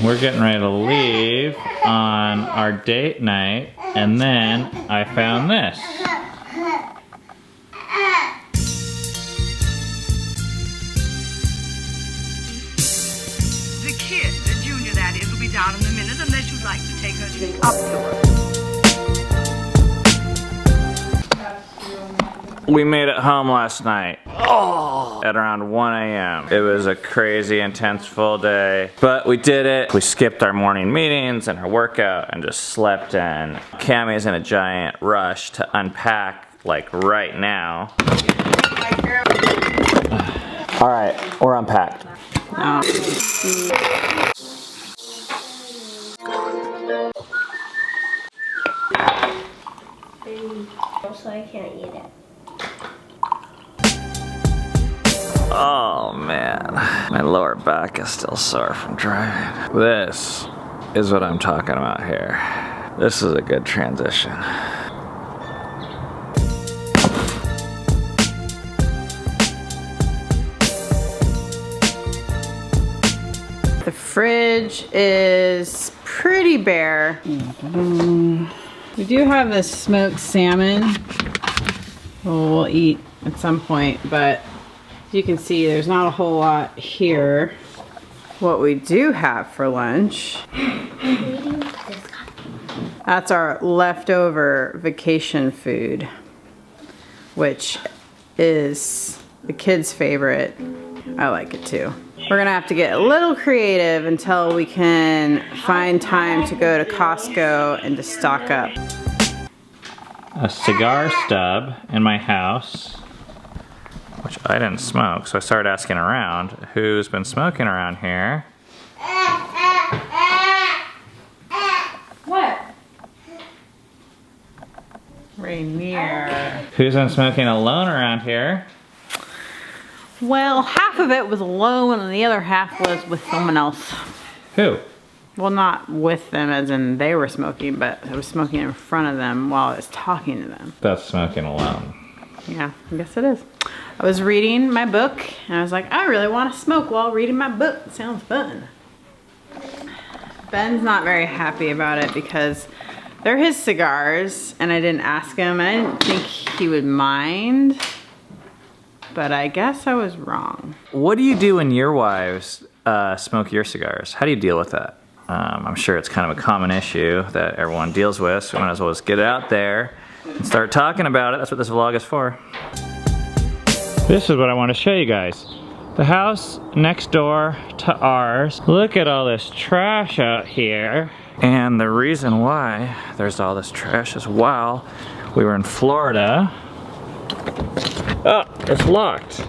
we're getting ready to leave on our date night, and then I found this. The kid, the junior that is, will be down in a minute unless you'd like to take her up to her. We made it home last night at around 1 a.m. It was a crazy, intense, full day, but we did it. We skipped our morning meetings and our workout and just slept in. Cammie's in a giant rush to unpack, like right now. All right, we're unpacked. So I can't eat it. Oh man, my lower back is still sore from driving. This is what I'm talking about here. This is a good transition. The fridge is pretty bare. We do have this smoked salmon. We'll eat at some point, but as you can see, there's not a whole lot here. What we do have for lunch, that's our leftover vacation food, which is the kids' favorite. I like it too. We're gonna have to get a little creative until we can find time to go to Costco and to stock up. A cigar stub in my house, which I didn't smoke, so I started asking around who's been smoking around here. What? Rainier. Who's been smoking alone around here? Well, half of it was alone and the other half was with someone else. Who? Well, not with them as in they were smoking, but I was smoking in front of them while I was talking to them. That's smoking alone. Yeah, I guess it is. I was reading my book and I was like, I really want to smoke while reading my book. It sounds fun. Ben's not very happy about it because they're his cigars and I didn't ask him. I didn't think he would mind, but I guess I was wrong. What do you do when your wives smoke your cigars? How do you deal with that? I'm sure it's kind of a common issue that everyone deals with, so we might as well just get it out there and start talking about it. That's what this vlog is for. This is what I want to show you guys. The house next door to ours. Look at all this trash out here. And the reason why there's all this trash is while we were in Florida. Oh, it's locked.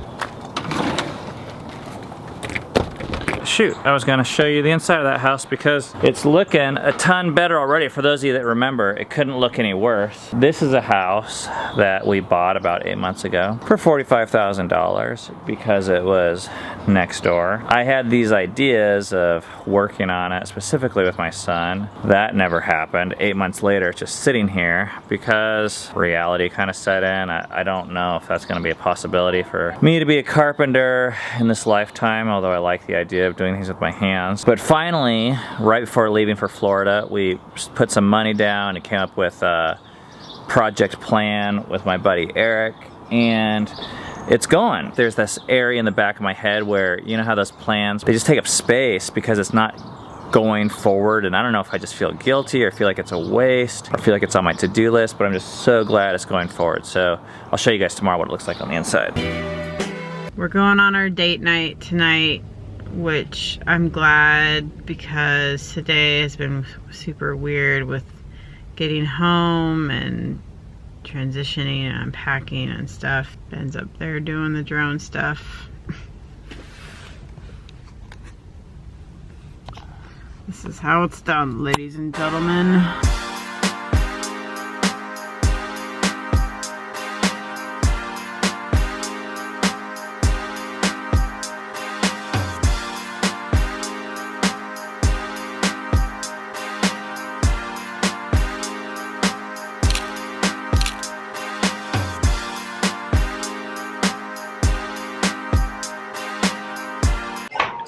Shoot, I was gonna show you the inside of that house because it's looking a ton better already. For those of you that remember, it couldn't look any worse. This is a house that we bought about 8 months ago for $45,000 because it was next door. I had these ideas of working on it specifically with my son. That never happened. 8 months later, it's just sitting here because reality kind of set in. I don't know if that's gonna be a possibility for me to be a carpenter in this lifetime, although I like the idea of doing things with my hands. But finally, right before leaving for Florida, we put some money down and came up with a project plan with my buddy Eric, and it's going. There's this area in the back of my head where, you know how those plans, they just take up space because it's not going forward, and I don't know if I just feel guilty or feel like it's a waste or feel like it's on my to-do list, but I'm just so glad it's going forward. So I'll show you guys tomorrow what it looks like on the inside. We're going on our date night tonight, which I'm glad because today has been super weird with getting home and transitioning and unpacking and stuff. Ben's up there doing the drone stuff. This is how it's done, ladies and gentlemen.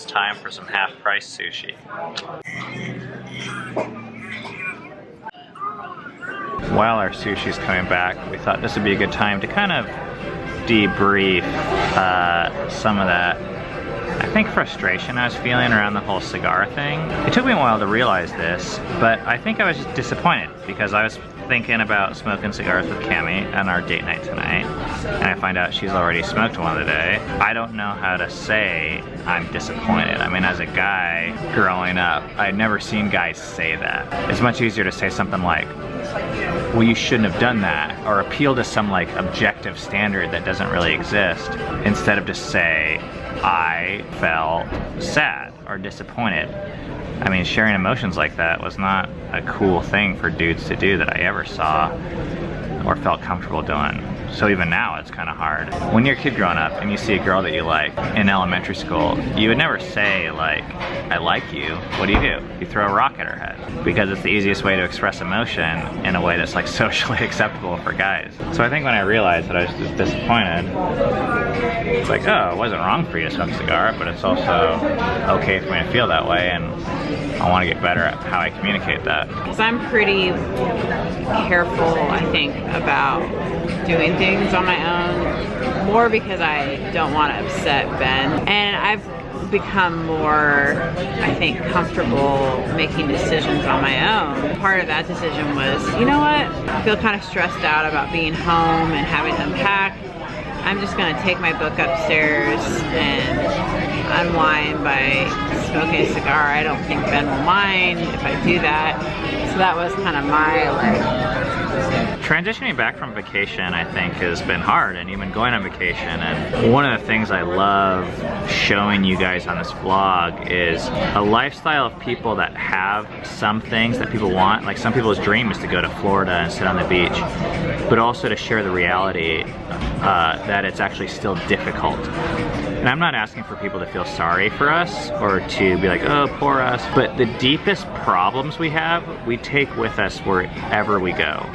Time for some half-price half-price sushi. While our sushi's coming back, we thought this would be a good time to kind of debrief some of that, I think, frustration I was feeling around the whole cigar thing. It took me a while to realize this, but I think I was just disappointed because I was thinking about smoking cigars with Cammie on our date night tonight, and I find out she's already smoked one today. I don't know how to say I'm disappointed. I mean, as a guy growing up, I'd never seen guys say that. It's much easier to say something like, well, you shouldn't have done that, or appeal to some like objective standard that doesn't really exist, instead of just say, I felt sad or disappointed. I mean, sharing emotions like that was not a cool thing for dudes to do that I ever saw or felt comfortable doing. So even now, it's kind of hard. When you're a kid growing up and you see a girl that you like in elementary school, you would never say like, I like you. What do? You throw a rock at her head, because it's the easiest way to express emotion in a way that's like socially acceptable for guys. So I think when I realized that I was just disappointed, it's like, oh, it wasn't wrong for you to smoke a cigar, but it's also okay for me to feel that way, and I want to get better at how I communicate that. Because I'm pretty careful, I think, about doing things on my own, more because I don't want to upset Ben. And I've become more, I think, comfortable making decisions on my own. Part of that decision was, you know what? I feel kind of stressed out about being home and having to unpack. I'm just gonna take my book upstairs and unwind by smoking a cigar. I don't think Ben will mind if I do that. So that was kind of my Transitioning back from vacation, I think, has been hard, and even going on vacation. And one of the things I love showing you guys on this vlog is a lifestyle of people that have some things that people want. Like, some people's dream is to go to Florida and sit on the beach, but also to share the reality that it's actually still difficult. And I'm not asking for people to feel sorry for us or to be like, oh, poor us, but the deepest problems we have, we take with us wherever we go.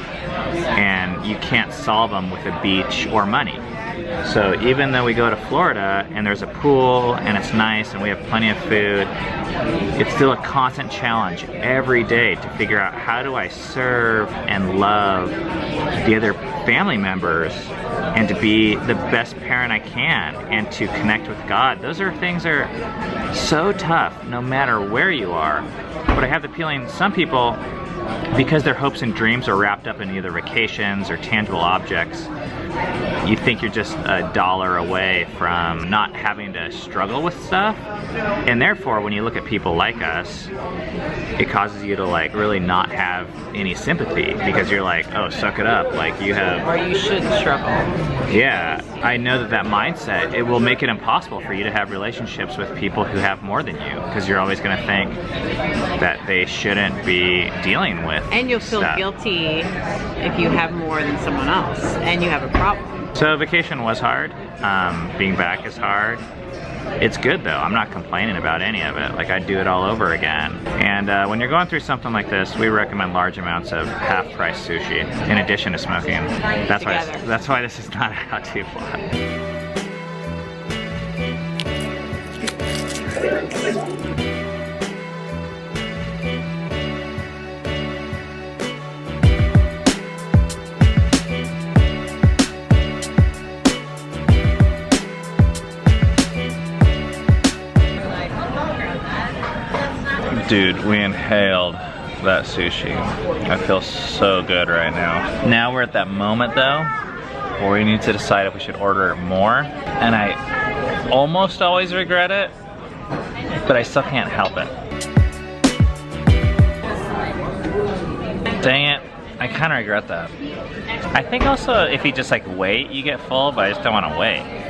And you can't solve them with a beach or money. So even though we go to Florida and there's a pool and it's nice and we have plenty of food, it's still a constant challenge every day to figure out, how do I serve and love the other family members and to be the best parent I can and to connect with God. Those are things that are so tough no matter where you are. But I have the feeling some people, because their hopes and dreams are wrapped up in either vacations or tangible objects, you think you're just $1 away from not having to struggle with stuff. And therefore, when you look at people like us, it causes you to like really not have any sympathy, because you're like, oh, suck it up, like you have... Or you shouldn't struggle. Yeah, I know that that mindset, it will make it impossible for you to have relationships with people who have more than you, because you're always going to think that they shouldn't be dealing with And you'll feel stuff. guilty if you have more than someone else and you have a problem. So vacation was hard. Being back is hard. It's good though. I'm not complaining about any of it. Like, I'd do it all over again. And when you're going through something like this, we recommend large amounts of half-price sushi in addition to smoking. That's why this is not a how-to vlog. Dude, we inhaled that sushi. I feel so good right now. Now we're at that moment though, where we need to decide if we should order more. And I almost always regret it, but I still can't help it. Dang it, I kind of regret that. I think also if you just like wait, you get full, but I just don't want to wait.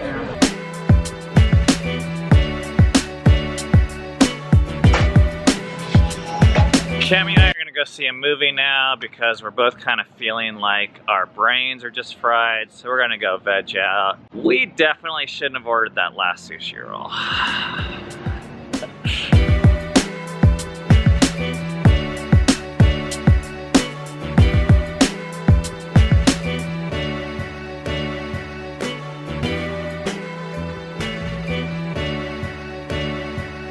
Cammie and I are gonna go see a movie now because we're both kind of feeling like our brains are just fried, so we're gonna go veg out. We definitely shouldn't have ordered that last sushi roll.